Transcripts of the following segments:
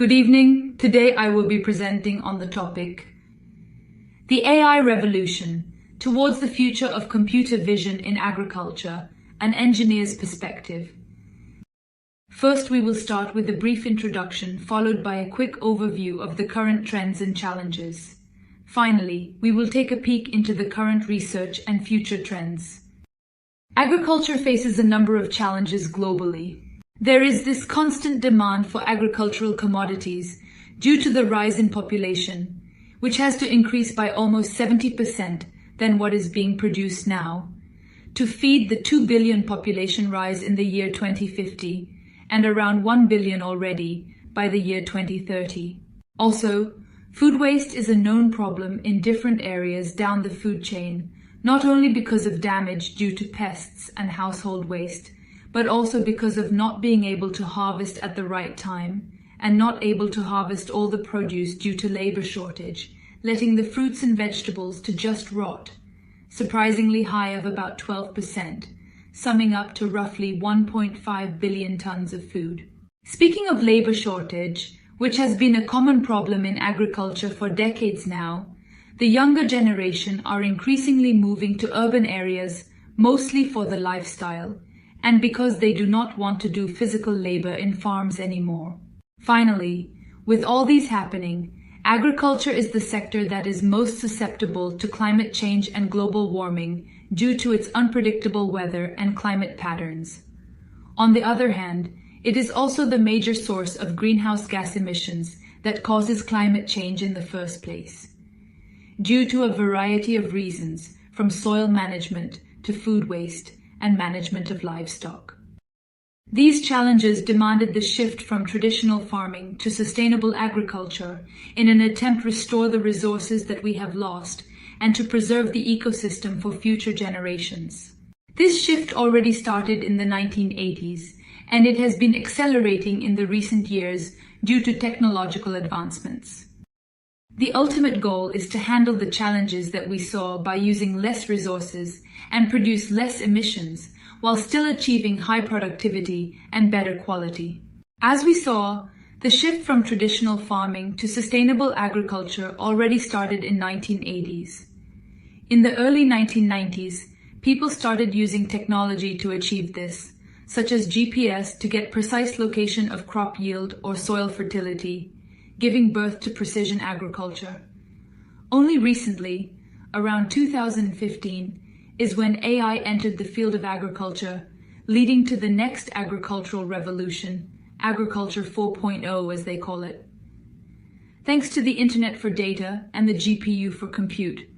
Good evening. Today I will be presenting on the topic, the AI revolution towards the future of computer vision in agriculture, an engineer's perspective. First, we will start with a brief introduction, followed by a quick overview of the current trends and challenges. Finally, we will take a peek into the current research and future trends. Agriculture faces a number of challenges globally. There is this constant demand for agricultural commodities due to the rise in population, which has to increase by almost 70% than what is being produced now, to feed the 2 billion population rise in the year 2050 and around 1 billion already by the year 2030. Also, food waste is a known problem in different areas down the food chain, not only because of damage due to pests and household waste, but also because of not being able to harvest at the right time and not able to harvest all the produce due to labor shortage, letting the fruits and vegetables to just rot, surprisingly high of about 12%, summing up to roughly 1.5 billion tons of food. Speaking of labor shortage, which has been a common problem in agriculture for decades now, the younger generation are increasingly moving to urban areas, mostly for the lifestyle, and because they do not want to do physical labor in farms anymore. Finally, with all these happening, agriculture is the sector that is most susceptible to climate change and global warming due to its unpredictable weather and climate patterns. On the other hand, it is also the major source of greenhouse gas emissions that causes climate change in the first place, due to a variety of reasons, from soil management to food waste and management of livestock. These challenges demanded the shift from traditional farming to sustainable agriculture in an attempt to restore the resources that we have lost and to preserve the ecosystem for future generations. This shift already started in the 1980s, and it has been accelerating in the recent years due to technological advancements. The ultimate goal is to handle the challenges that we saw by using less resources and produce less emissions while still achieving high productivity and better quality. As we saw, the shift from traditional farming to sustainable agriculture already started in 1980s. In the early 1990s, people started using technology to achieve this, such as GPS to get precise location of crop yield or soil fertility, giving birth to precision agriculture. Only recently, around 2015, is when AI entered the field of agriculture, leading to the next agricultural revolution, Agriculture 4.0 as they call it. Thanks to the Internet for data and the GPU for compute,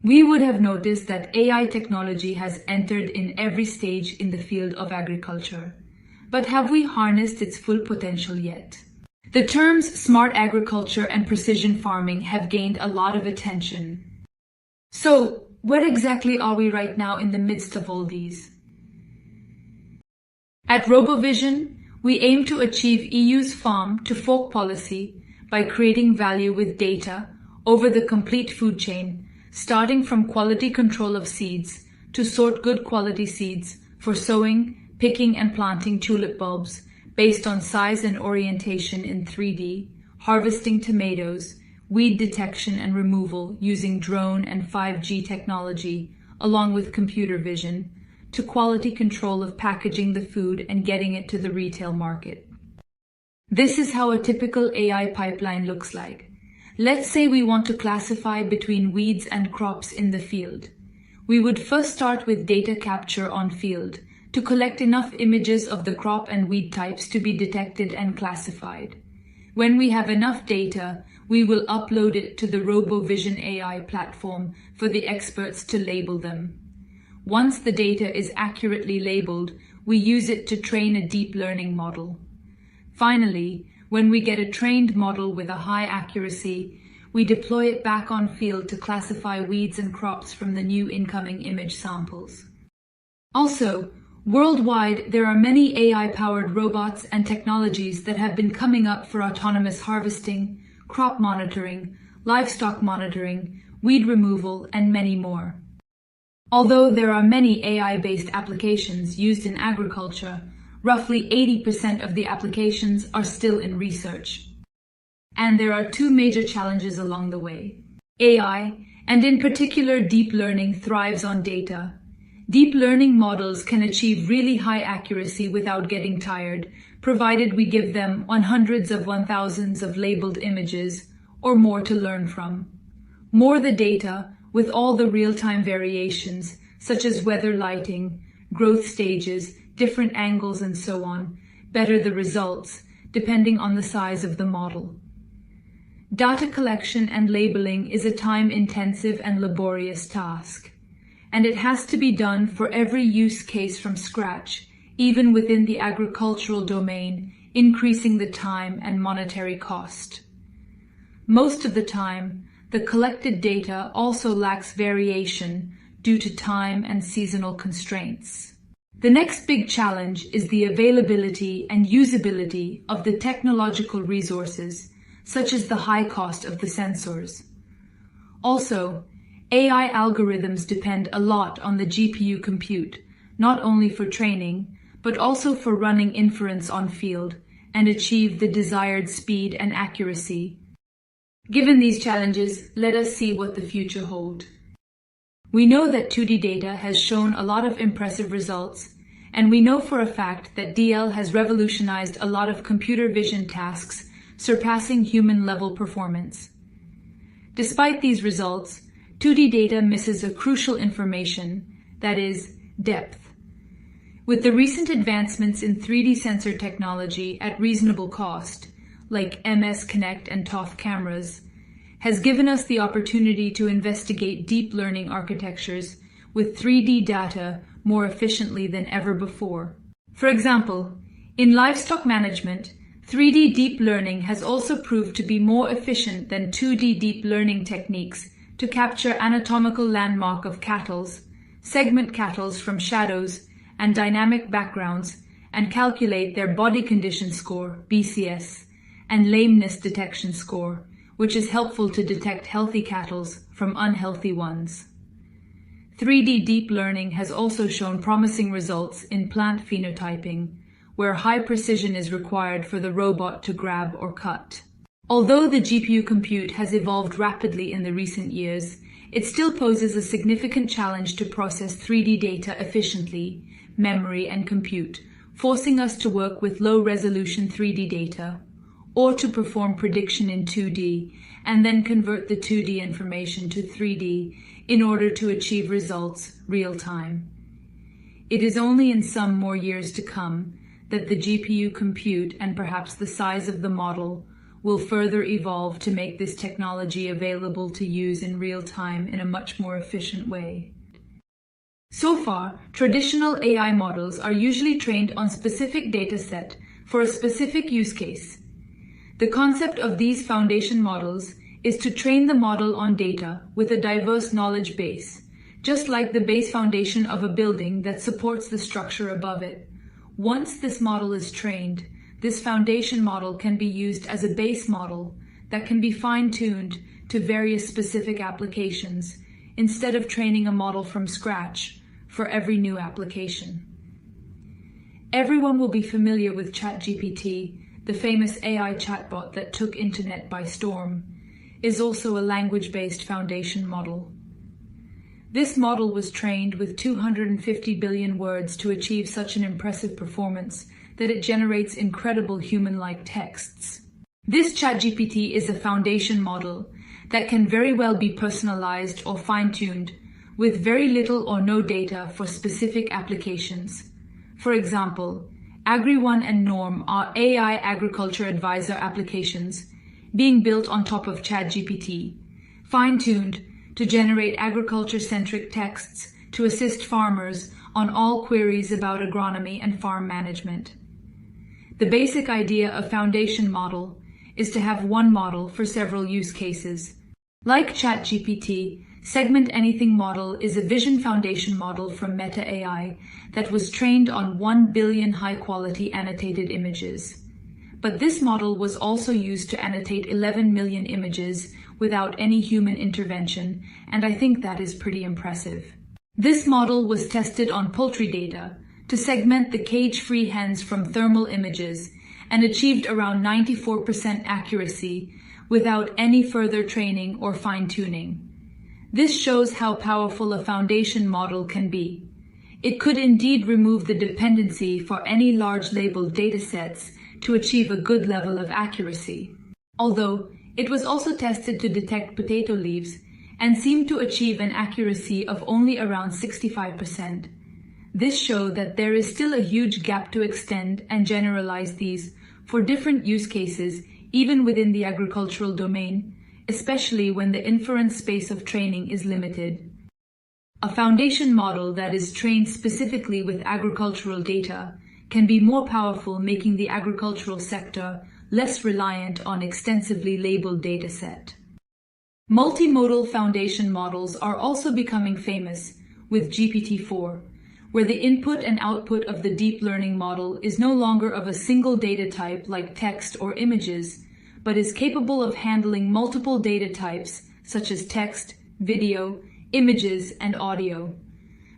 we would have noticed that AI technology has entered in every stage in the field of agriculture. But have we harnessed its full potential yet? The terms smart agriculture and precision farming have gained a lot of attention. So, where exactly are we right now in the midst of all these? At RoboVision, we aim to achieve EU's farm-to-fork policy by creating value with data over the complete food chain, starting from quality control of seeds to sort good quality seeds for sowing, picking and planting tulip bulbs based on size and orientation in 3D, harvesting tomatoes, weed detection and removal using drone and 5G technology, along with computer vision, to quality control of packaging the food and getting it to the retail market. This is how a typical AI pipeline looks like. Let's say we want to classify between weeds and crops in the field. We would first start with data capture on field to collect enough images of the crop and weed types to be detected and classified. When we have enough data, we will upload it to the RoboVision AI platform for the experts to label them. Once the data is accurately labeled, we use it to train a deep learning model. Finally, when we get a trained model with a high accuracy, we deploy it back on field to classify weeds and crops from the new incoming image samples. Also, worldwide, there are many AI-powered robots and technologies that have been coming up for autonomous harvesting, crop monitoring, livestock monitoring, weed removal, and many more. Although there are many AI-based applications used in agriculture, roughly 80% of the applications are still in research. And there are two major challenges along the way. AI, and in particular deep learning, thrives on data. Deep learning models can achieve really high accuracy without getting tired, provided we give them hundreds of thousands of labeled images or more to learn from. More the data, with all the real-time variations, such as weather, lighting, growth stages, different angles, and so on, better the results, depending on the size of the model. Data collection and labeling is a time-intensive and laborious task, and it has to be done for every use case from scratch, even within the agricultural domain, increasing the time and monetary cost. Most of the time, the collected data also lacks variation due to time and seasonal constraints. The next big challenge is the availability and usability of the technological resources, such as the high cost of the sensors. Also, AI algorithms depend a lot on the GPU compute, not only for training, but also for running inference on field and achieve the desired speed and accuracy. Given these challenges, let us see what the future holds. We know that 2D data has shown a lot of impressive results, and we know for a fact that DL has revolutionized a lot of computer vision tasks, surpassing human-level performance. Despite these results, 2D data misses a crucial information, that is, depth. With the recent advancements in 3D sensor technology at reasonable cost, like MS Connect and TOF cameras, has given us the opportunity to investigate deep learning architectures with 3D data more efficiently than ever before. For example, in livestock management, 3D deep learning has also proved to be more efficient than 2D deep learning techniques to capture anatomical landmark of cattle, segment cattle from shadows and dynamic backgrounds, and calculate their body condition score, BCS, and lameness detection score, which is helpful to detect healthy cattle from unhealthy ones. 3D deep learning has also shown promising results in plant phenotyping, where high precision is required for the robot to grab or cut. Although the GPU compute has evolved rapidly in the recent years, it still poses a significant challenge to process 3D data efficiently, memory and compute, forcing us to work with low-resolution 3D data, or to perform prediction in 2D, and then convert the 2D information to 3D in order to achieve results real-time. It is only in some more years to come that the GPU compute and perhaps the size of the model will further evolve to make this technology available to use in real time in a much more efficient way. So far, traditional AI models are usually trained on specific data set for a specific use case. The concept of these foundation models is to train the model on data with a diverse knowledge base, just like the base foundation of a building that supports the structure above it. Once this model is trained, this foundation model can be used as a base model that can be fine-tuned to various specific applications, instead of training a model from scratch for every new application. Everyone will be familiar with ChatGPT, the famous AI chatbot that took internet by storm, is also a language-based foundation model. This model was trained with 250 billion words to achieve such an impressive performance that it generates incredible human-like texts. This ChatGPT is a foundation model that can very well be personalized or fine-tuned with very little or no data for specific applications. For example, AgriOne and Norm are AI agriculture advisor applications being built on top of ChatGPT, fine-tuned to generate agriculture-centric texts to assist farmers on all queries about agronomy and farm management. The basic idea of foundation model is to have one model for several use cases. Like ChatGPT, Segment Anything model is a vision foundation model from Meta AI that was trained on 1 billion high-quality annotated images. But this model was also used to annotate 11 million images without any human intervention, and I think that is pretty impressive. This model was tested on poultry data to segment the cage-free hens from thermal images and achieved around 94% accuracy without any further training or fine-tuning. This shows how powerful a foundation model can be. It could indeed remove the dependency for any large labeled datasets to achieve a good level of accuracy. Although it was also tested to detect potato leaves and seemed to achieve an accuracy of only around 65%. This showed that there is still a huge gap to extend and generalize these for different use cases, even within the agricultural domain, especially when the inference space of training is limited. A foundation model that is trained specifically with agricultural data can be more powerful, making the agricultural sector less reliant on extensively labeled dataset. Multimodal foundation models are also becoming famous with GPT-4, where the input and output of the deep learning model is no longer of a single data type like text or images, but is capable of handling multiple data types such as text, video, images, and audio.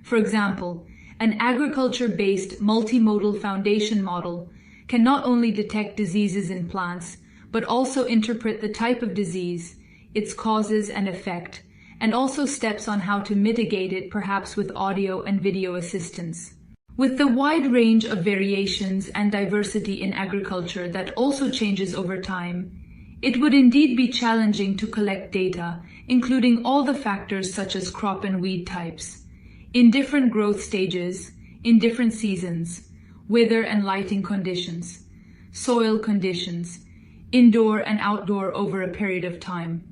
For example, an agriculture-based multimodal foundation model can not only detect diseases in plants, but also interpret the type of disease, its causes and effect, and also steps on how to mitigate it, perhaps with audio and video assistance. With the wide range of variations and diversity in agriculture that also changes over time, it would indeed be challenging to collect data, including all the factors such as crop and weed types, in different growth stages, in different seasons, weather and lighting conditions, soil conditions, indoor and outdoor over a period of time.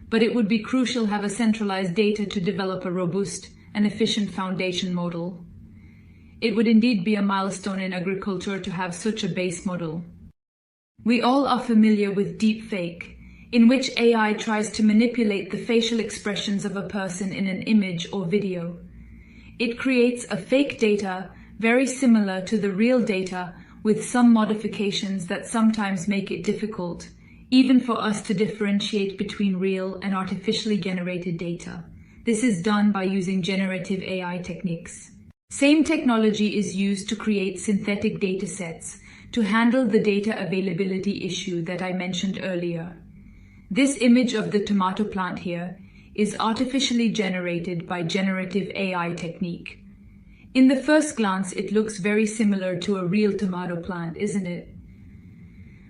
But it would be crucial to have a centralized data to develop a robust and efficient foundation model. It would indeed be a milestone in agriculture to have such a base model. We all are familiar with deepfake, in which AI tries to manipulate the facial expressions of a person in an image or video. It creates a fake data very similar to the real data, with some modifications that sometimes make it difficult even for us to differentiate between real and artificially generated data. This is done by using generative AI techniques. Same technology is used to create synthetic datasets to handle the data availability issue that I mentioned earlier. This image of the tomato plant here is artificially generated by generative AI technique. In the first glance, it looks very similar to a real tomato plant, isn't it?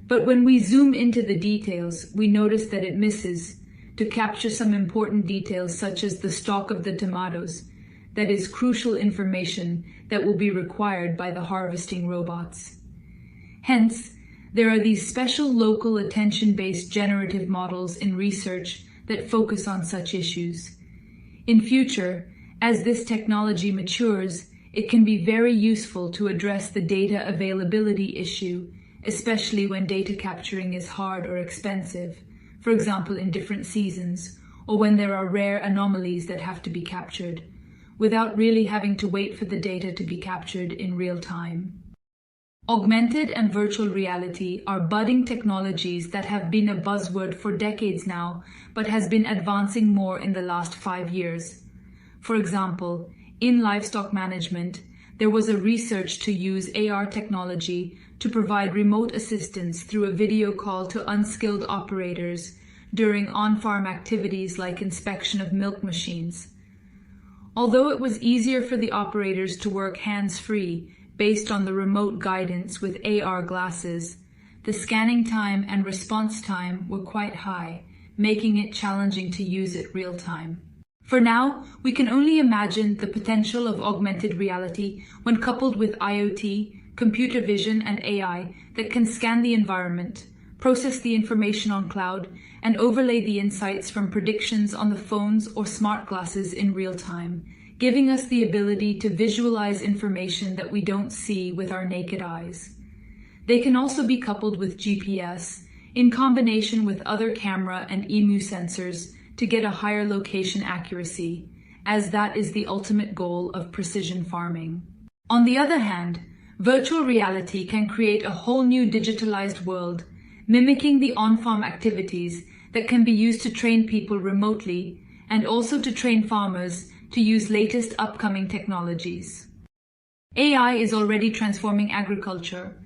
But when we zoom into the details, we notice that it misses to capture some important details such as the stalk of the tomatoes. That is crucial information that will be required by the harvesting robots. Hence, there are these special local attention-based generative models in research that focus on such issues. In future, as this technology matures, it can be very useful to address the data availability issue, especially when data capturing is hard or expensive, for example in different seasons, or when there are rare anomalies that have to be captured, without really having to wait for the data to be captured in real time. Augmented and virtual reality are budding technologies that have been a buzzword for decades now, but has been advancing more in the last 5 years. For example, in livestock management, there was a research to use AR technology to provide remote assistance through a video call to unskilled operators during on-farm activities like inspection of milk machines. Although it was easier for the operators to work hands-free based on the remote guidance with AR glasses, the scanning time and response time were quite high, making it challenging to use it real-time. For now, we can only imagine the potential of augmented reality when coupled with IoT, computer vision, and AI that can scan the environment, process the information on cloud, and overlay the insights from predictions on the phones or smart glasses in real time, giving us the ability to visualize information that we don't see with our naked eyes. They can also be coupled with GPS, in combination with other camera and EMU sensors, to get a higher location accuracy, as that is the ultimate goal of precision farming. On the other hand, virtual reality can create a whole new digitalized world, mimicking the on-farm activities that can be used to train people remotely and also to train farmers to use latest upcoming technologies. AI is already transforming agriculture,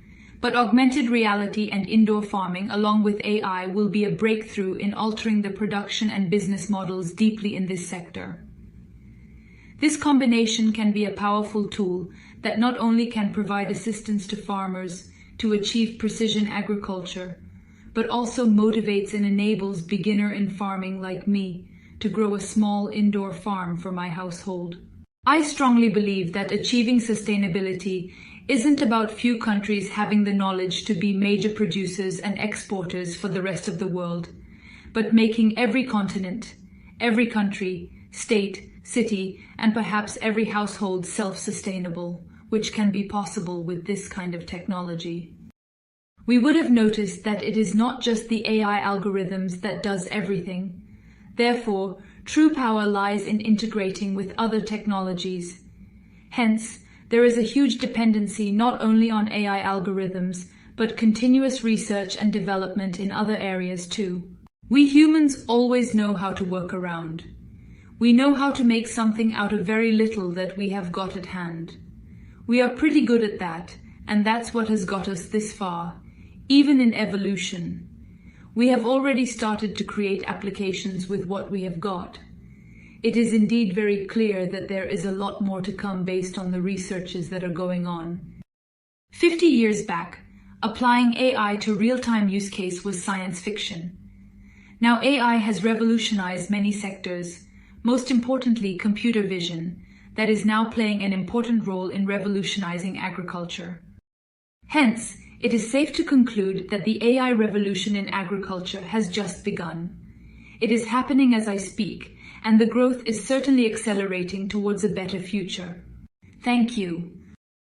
But augmented reality and indoor farming, along with AI, will be a breakthrough in altering the production and business models deeply in this sector. This combination can be a powerful tool that not only can provide assistance to farmers to achieve precision agriculture, but also motivates and enables beginner in farming like me to grow a small indoor farm for my household. I strongly believe that achieving sustainability isn't about few countries having the knowledge to be major producers and exporters for the rest of the world, but making every continent, every country, state, city, and perhaps every household self-sustainable, which can be possible with this kind of technology. We would have noticed that it is not just the AI algorithms that does everything. Therefore, true power lies in integrating with other technologies. Hence, there is a huge dependency not only on AI algorithms, but continuous research and development in other areas too. We humans always know how to work around. We know how to make something out of very little that we have got at hand. We are pretty good at that, and that's what has got us this far, even in evolution. We have already started to create applications with what we have got. It is indeed very clear that there is a lot more to come based on the researches that are going on. 50 years back, applying AI to real-time use case was science fiction. Now AI has revolutionized many sectors, most importantly computer vision, that is now playing an important role in revolutionizing agriculture. Hence, it is safe to conclude that the AI revolution in agriculture has just begun. It is happening as I speak, and the growth is certainly accelerating towards a better future. Thank you.